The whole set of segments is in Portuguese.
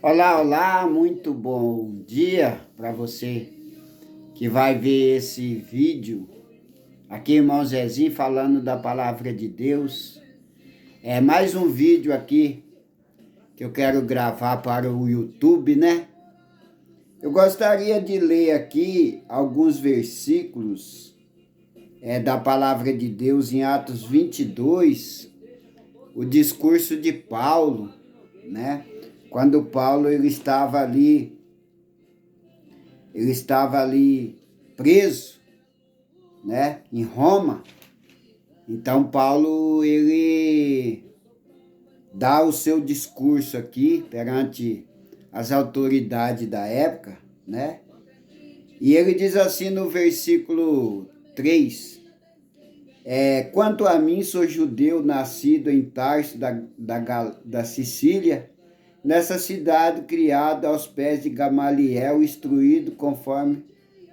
Olá, olá, muito bom dia para você que vai ver esse vídeo. Aqui, irmão Zezinho, falando da palavra de Deus. É mais um vídeo aqui que eu quero gravar para o YouTube, né? Eu gostaria de ler aqui alguns versículos da palavra de Deus em Atos 22, o discurso de Paulo, né? Quando Paulo ele estava ali preso, né, em Roma. Então Paulo ele dá o seu discurso aqui perante as autoridades da época, né? E ele diz assim no versículo 3: quanto a mim, sou judeu, nascido em Tarso da Sicília, nessa cidade criada aos pés de Gamaliel, instruído conforme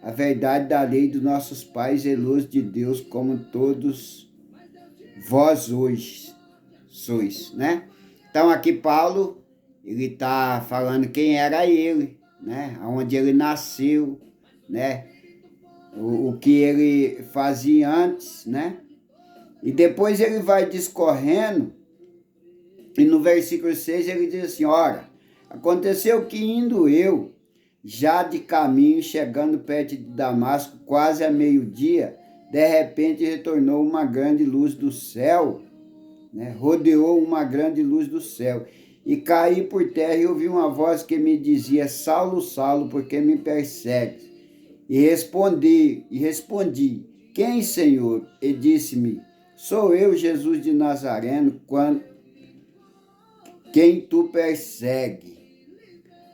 a verdade da lei dos nossos pais, zeloso de Deus, como todos vós hoje sois, né? Então aqui Paulo, ele está falando quem era ele, né? Onde ele nasceu, né? O que ele fazia antes, né? E depois ele vai discorrendo, e no versículo 6 ele diz assim: ora, aconteceu que indo eu, já de caminho, chegando perto de Damasco, quase a meio-dia, de repente retornou uma grande luz do céu, né? Rodeou uma grande luz do céu, e caí por terra e ouvi uma voz que me dizia: Saulo, Saulo, por que me persegues? E respondi: quem, Senhor? E disse-me: sou eu, Jesus de Nazareno, quem tu persegue.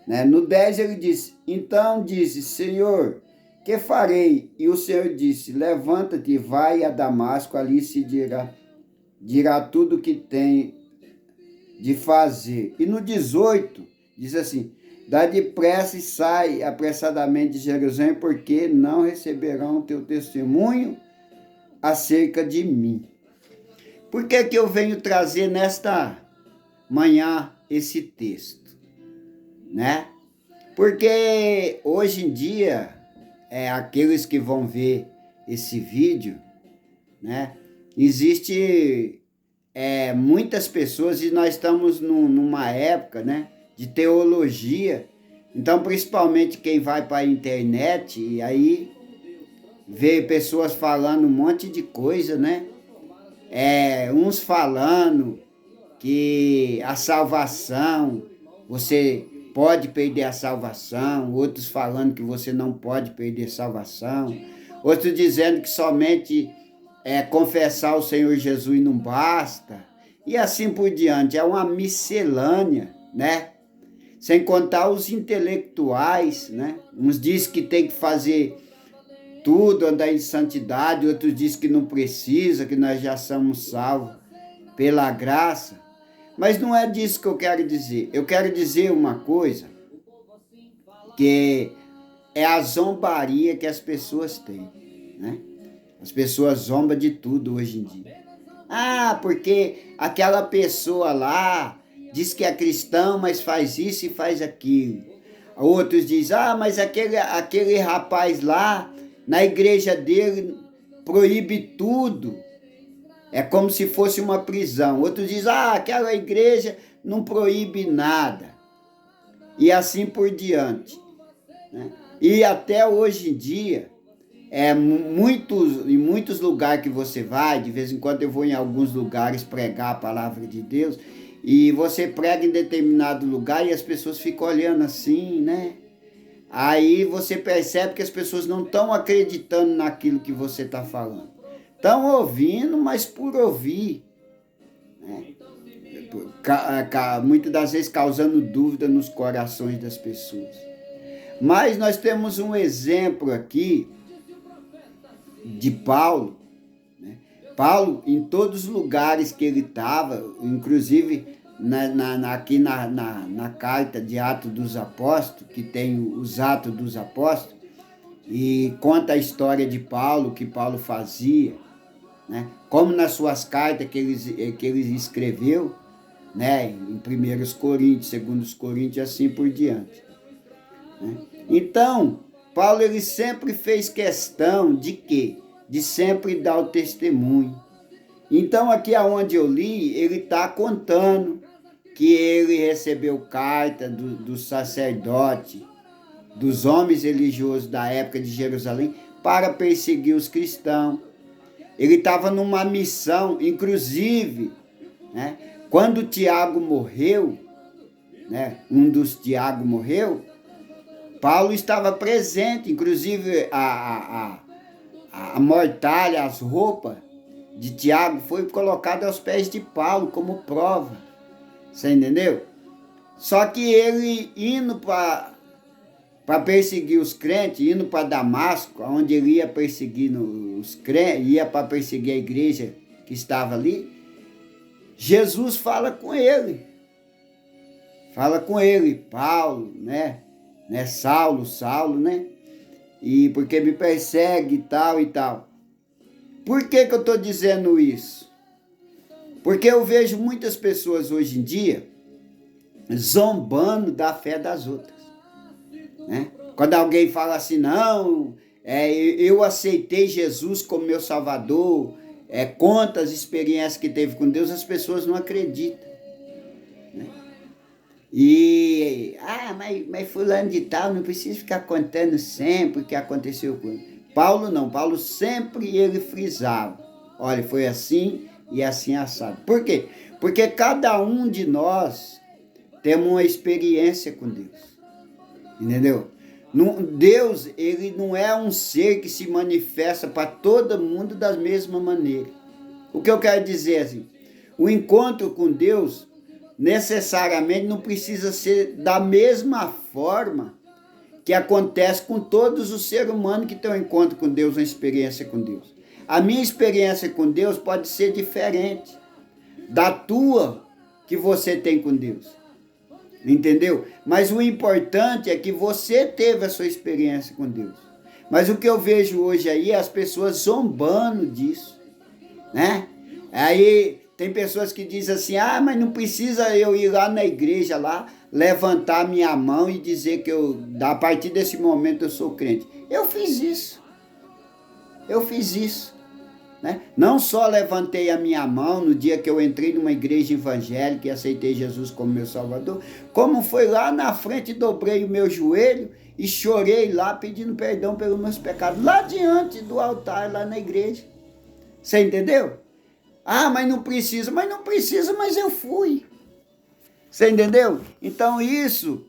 Né? No 10 ele disse: então disse, Senhor, que farei? E o Senhor disse: levanta-te e vai a Damasco, ali se dirá tudo o que tem de fazer. E no 18 diz assim: dá depressa e sai apressadamente de Jerusalém, porque não receberão o teu testemunho acerca de mim. Por que que eu venho trazer nesta manhã esse texto, né? Porque hoje em dia, aqueles que vão ver esse vídeo, né? Existe muitas pessoas, e nós estamos numa época, né, de teologia. Então, principalmente quem vai para a internet, e aí vê pessoas falando um monte de coisa, né? Uns falando que a salvação, você pode perder a salvação, outros falando que você não pode perder a salvação, outros dizendo que somente confessar o Senhor Jesus não basta, e assim por diante. É uma miscelânea, né? Sem contar os intelectuais, né? Uns dizem que tem que fazer tudo, andar em santidade, outros dizem que não precisa, que nós já somos salvos pela graça. Mas não é disso que eu quero dizer. Eu quero dizer uma coisa, que é a zombaria que as pessoas têm, né? As pessoas zombam de tudo hoje em dia. Ah, porque aquela pessoa lá diz que é cristão, mas faz isso e faz aquilo. Outros dizem: ah, mas aquele rapaz lá, na igreja dele, proíbe tudo. É como se fosse uma prisão. Outros dizem: ah, aquela igreja não proíbe nada. E assim por diante, né? E até hoje em dia, em muitos lugares que você vai, de vez em quando eu vou em alguns lugares pregar a palavra de Deus, e você prega em determinado lugar e as pessoas ficam olhando assim, né? Aí você percebe que as pessoas não estão acreditando naquilo que você está falando. Estão ouvindo, mas por ouvir, né? Muitas das vezes causando dúvida nos corações das pessoas. Mas nós temos um exemplo aqui de Paulo, né? Paulo, em todos os lugares que ele estava, inclusive aqui na carta de Atos dos Apóstolos, que tem os Atos dos Apóstolos, e conta a história de Paulo, o que Paulo fazia, né? Como nas suas cartas que ele escreveu, né? Em 1 Coríntios, 2 Coríntios, assim por diante. Né? Então, Paulo ele sempre fez questão de quê? De sempre dar o testemunho. Então, aqui aonde eu li, ele está contando que ele recebeu carta do sacerdote, dos homens religiosos da época de Jerusalém, para perseguir os cristãos. Ele estava numa missão, inclusive, né, quando Tiago morreu, né, um dos Tiago morreu, Paulo estava presente, inclusive a mortalha, as roupas de Tiago foi colocada aos pés de Paulo como prova. Você entendeu? Só que ele indo para perseguir os crentes, indo para Damasco, onde ele ia perseguir os crentes, ia para perseguir a igreja que estava ali, Jesus fala com ele. Fala com ele, Paulo, né? Saulo, né? E porque me persegue e tal e tal. Por que eu estou dizendo isso? Porque eu vejo muitas pessoas hoje em dia zombando da fé das outras. Né? Quando alguém fala assim, não, eu aceitei Jesus como meu Salvador, conta as experiências que teve com Deus, as pessoas não acreditam. Né? E, mas fulano de tal, não precisa ficar contando sempre o que aconteceu com ele. Paulo não, Paulo sempre ele frisava, olha, foi assim e assim assado. Por quê? Porque cada um de nós temos uma experiência com Deus. Entendeu? Deus, ele não é um ser que se manifesta para todo mundo da mesma maneira. O que eu quero dizer assim, o encontro com Deus necessariamente não precisa ser da mesma forma que acontece com todos os seres humanos que têm um encontro com Deus, uma experiência com Deus. A minha experiência com Deus pode ser diferente da tua que você tem com Deus. Entendeu? Mas o importante é que você teve a sua experiência com Deus. Mas o que eu vejo hoje aí é as pessoas zombando disso, né? Aí tem pessoas que dizem assim, mas não precisa eu ir lá na igreja lá, levantar minha mão e dizer que a partir desse momento eu sou crente. Eu fiz isso. Né? Não só levantei a minha mão no dia que eu entrei numa igreja evangélica e aceitei Jesus como meu Salvador, como foi lá na frente, dobrei o meu joelho e chorei lá pedindo perdão pelos meus pecados, lá diante do altar, lá na igreja. Você entendeu? Mas não precisa, mas eu fui. Você entendeu? Então isso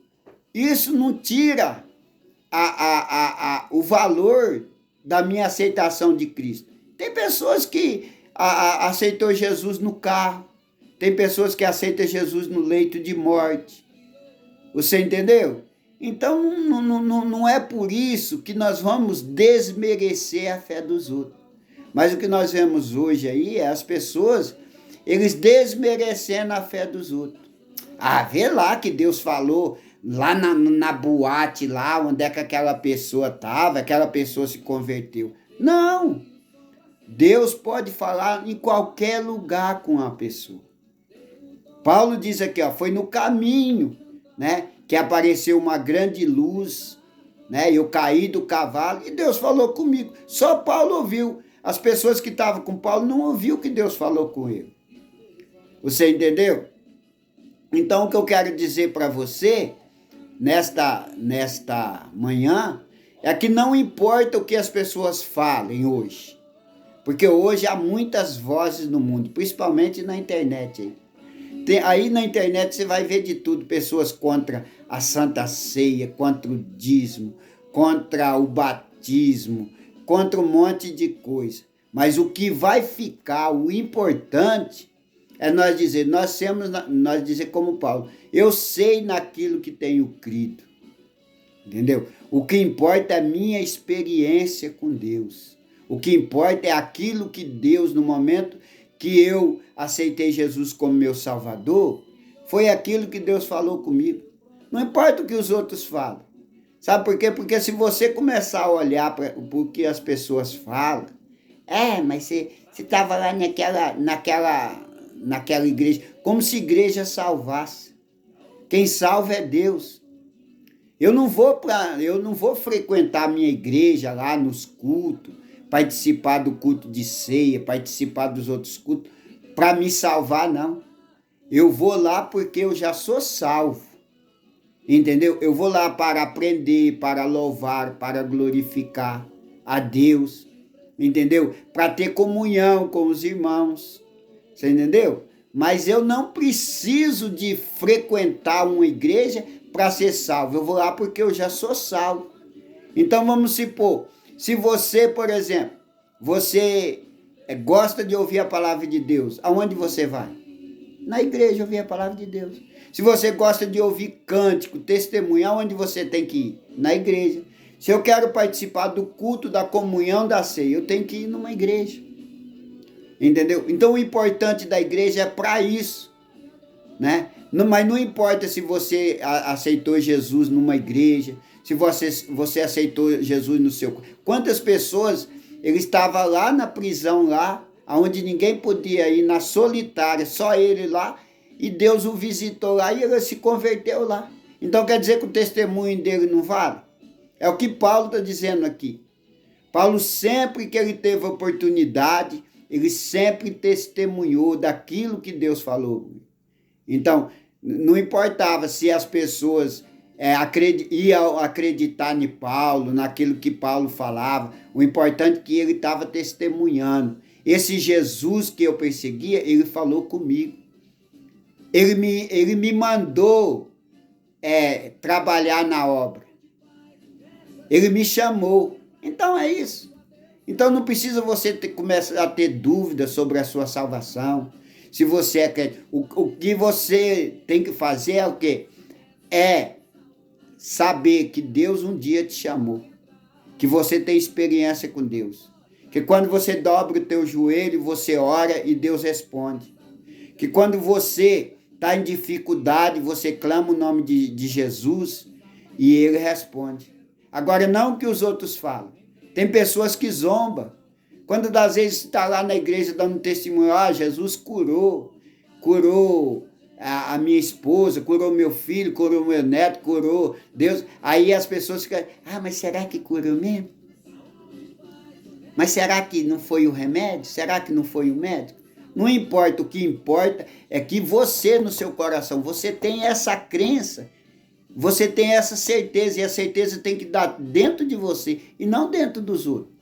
não tira o valor da minha aceitação de Cristo. Tem pessoas que aceitou Jesus no carro. Tem pessoas que aceitam Jesus no leito de morte. Você entendeu? Então, não é por isso que nós vamos desmerecer a fé dos outros. Mas o que nós vemos hoje aí é as pessoas, eles desmerecendo a fé dos outros. Vê lá que Deus falou lá na boate, lá onde é que aquela pessoa estava, aquela pessoa se converteu. Não! Deus pode falar em qualquer lugar com a pessoa. Paulo diz aqui, foi no caminho, né, que apareceu uma grande luz, né, eu caí do cavalo e Deus falou comigo. Só Paulo ouviu. As pessoas que estavam com Paulo não ouviu que Deus falou com ele. Você entendeu? Então, o que eu quero dizer para você, nesta manhã, é que não importa o que as pessoas falem hoje. Porque hoje há muitas vozes no mundo, principalmente na internet. Aí na internet você vai ver de tudo, pessoas contra a Santa Ceia, contra o dízimo, contra o batismo, contra um monte de coisa. Mas o que vai ficar, o importante, é nós dizer como Paulo, eu sei naquilo que tenho crido. Entendeu? O que importa é a minha experiência com Deus. O que importa é aquilo que Deus, no momento que eu aceitei Jesus como meu Salvador, foi aquilo que Deus falou comigo. Não importa o que os outros falam. Sabe por quê? Porque se você começar a olhar para o que as pessoas falam, mas você estava lá naquela igreja. como se igreja salvasse. Quem salva é Deus. Eu não vou frequentar a minha igreja lá nos cultos, participar do culto de ceia, participar dos outros cultos, para me salvar, não. Eu vou lá porque eu já sou salvo. Entendeu? Eu vou lá para aprender, para louvar, para glorificar a Deus. Entendeu? Para ter comunhão com os irmãos. Você entendeu? Mas eu não preciso de frequentar uma igreja para ser salvo. Eu vou lá porque eu já sou salvo. Então vamos supor, se você, por exemplo, você gosta de ouvir a palavra de Deus, aonde você vai? Na igreja ouvir a palavra de Deus. Se você gosta de ouvir cântico, testemunho, aonde você tem que ir? Na igreja. Se eu quero participar do culto, da comunhão, da ceia, eu tenho que ir numa igreja. Entendeu? Então o importante da igreja é para isso, né? Mas não importa se você aceitou Jesus numa igreja, se você aceitou Jesus no seu... Quantas pessoas, ele estava lá na prisão, lá, onde ninguém podia ir, na solitária, só ele lá, e Deus o visitou lá e ele se converteu lá. Então quer dizer que o testemunho dele não vale? É o que Paulo está dizendo aqui. Paulo, sempre que ele teve oportunidade, ele sempre testemunhou daquilo que Deus falou. Então, não importava se as pessoas iam acreditar em Paulo, naquilo que Paulo falava, o importante é que ele estava testemunhando. Esse Jesus que eu perseguia, ele falou comigo. Ele me mandou trabalhar na obra. Ele me chamou. Então é isso. Então não precisa você começar a ter dúvidas sobre a sua salvação. Se você o que você tem que fazer é o quê? É saber que Deus um dia te chamou. Que você tem experiência com Deus. Que quando você dobra o teu joelho, você ora e Deus responde. Que quando você está em dificuldade, você clama o nome de Jesus e ele responde. Agora, não o que os outros falam. Tem pessoas que zombam. Quando às vezes está lá na igreja dando testemunho, Jesus curou a minha esposa, curou meu filho, curou meu neto, curou Deus. Aí as pessoas ficam, mas será que curou mesmo? Mas será que não foi o remédio? Será que não foi o médico? Não importa, o que importa é que você no seu coração, você tem essa crença, você tem essa certeza, e a certeza tem que dar dentro de você e não dentro dos outros.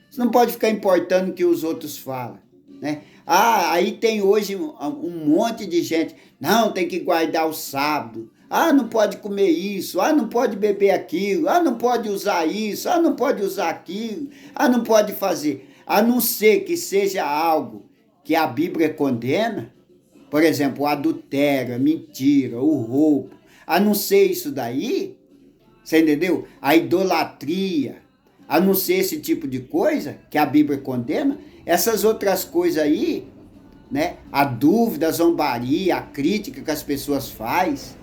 Você não pode ficar importando o que os outros falam, né? Aí tem hoje um monte de gente, não, tem que guardar o sábado, não pode comer isso, não pode beber aquilo, não pode usar isso, não pode usar aquilo, não pode fazer, a não ser que seja algo que a Bíblia condena, por exemplo, o adultério, a mentira, o roubo, a não ser isso daí, você entendeu? A idolatria, a não ser esse tipo de coisa que a Bíblia condena, essas outras coisas aí, né? A dúvida, a zombaria, a crítica que as pessoas fazem.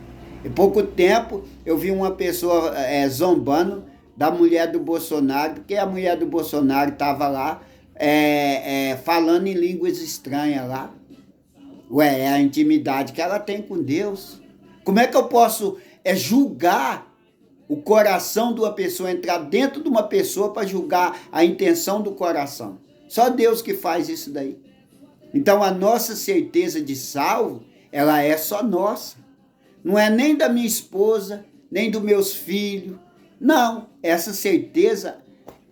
Em pouco tempo eu vi uma pessoa zombando da mulher do Bolsonaro, porque a mulher do Bolsonaro estava lá falando em línguas estranhas lá. É a intimidade que ela tem com Deus. Como é que eu posso julgar o coração de uma pessoa, entrar dentro de uma pessoa para julgar a intenção do coração? Só Deus que faz isso daí. Então a nossa certeza de salvo, ela é só nossa. Não é nem da minha esposa, nem dos meus filhos. Não, essa certeza,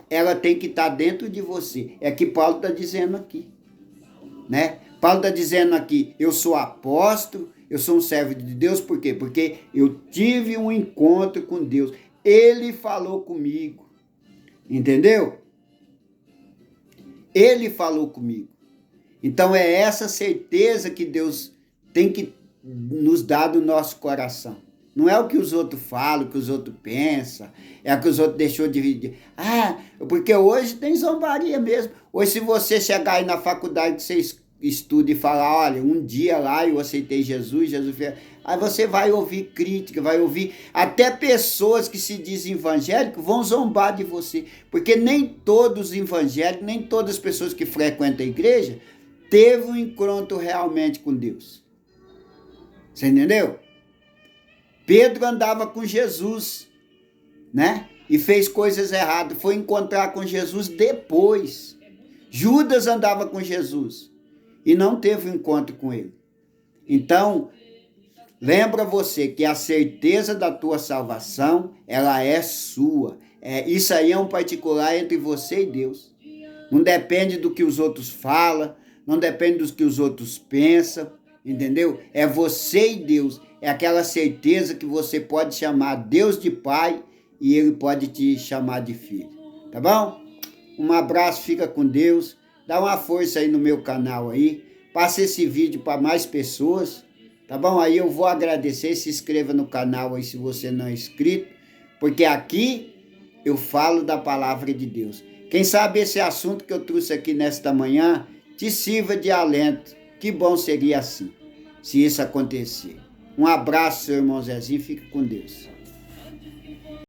ela tem que estar dentro de você. É que Paulo está dizendo aqui, né? Paulo está dizendo aqui, eu sou apóstolo, eu sou um servo de Deus, por quê? Porque eu tive um encontro com Deus. Ele falou comigo, entendeu? Ele falou comigo. Então é essa certeza que Deus tem que nos dar do nosso coração. Não é o que os outros falam, o que os outros pensam, é o que os outros deixou de... porque hoje tem zombaria mesmo. Hoje, se você chegar aí na faculdade que você estuda e falar, olha, um dia lá eu aceitei Jesus fez... Aí você vai ouvir crítica, vai ouvir até pessoas que se dizem evangélicos vão zombar de você. Porque nem todos os evangélicos, nem todas as pessoas que frequentam a igreja teve um encontro realmente com Deus. Você entendeu? Pedro andava com Jesus, né? E fez coisas erradas. Foi encontrar com Jesus depois. Judas andava com Jesus e não teve um encontro com ele. Então, lembra você que a certeza da tua salvação, ela é sua. Isso aí é um particular entre você e Deus. Não depende do que os outros falam, não depende do que os outros pensam, entendeu? É você e Deus. É aquela certeza que você pode chamar Deus de Pai e Ele pode te chamar de filho. Tá bom? Um abraço, fica com Deus. Dá uma força aí no meu canal aí. Passa esse vídeo para mais pessoas. Tá bom? Aí eu vou agradecer. Se inscreva no canal aí se você não é inscrito. Porque aqui eu falo da palavra de Deus. Quem sabe esse assunto que eu trouxe aqui nesta manhã te sirva de alento. Que bom seria assim, se isso acontecer. Um abraço, seu irmão Zezinho. Fique com Deus.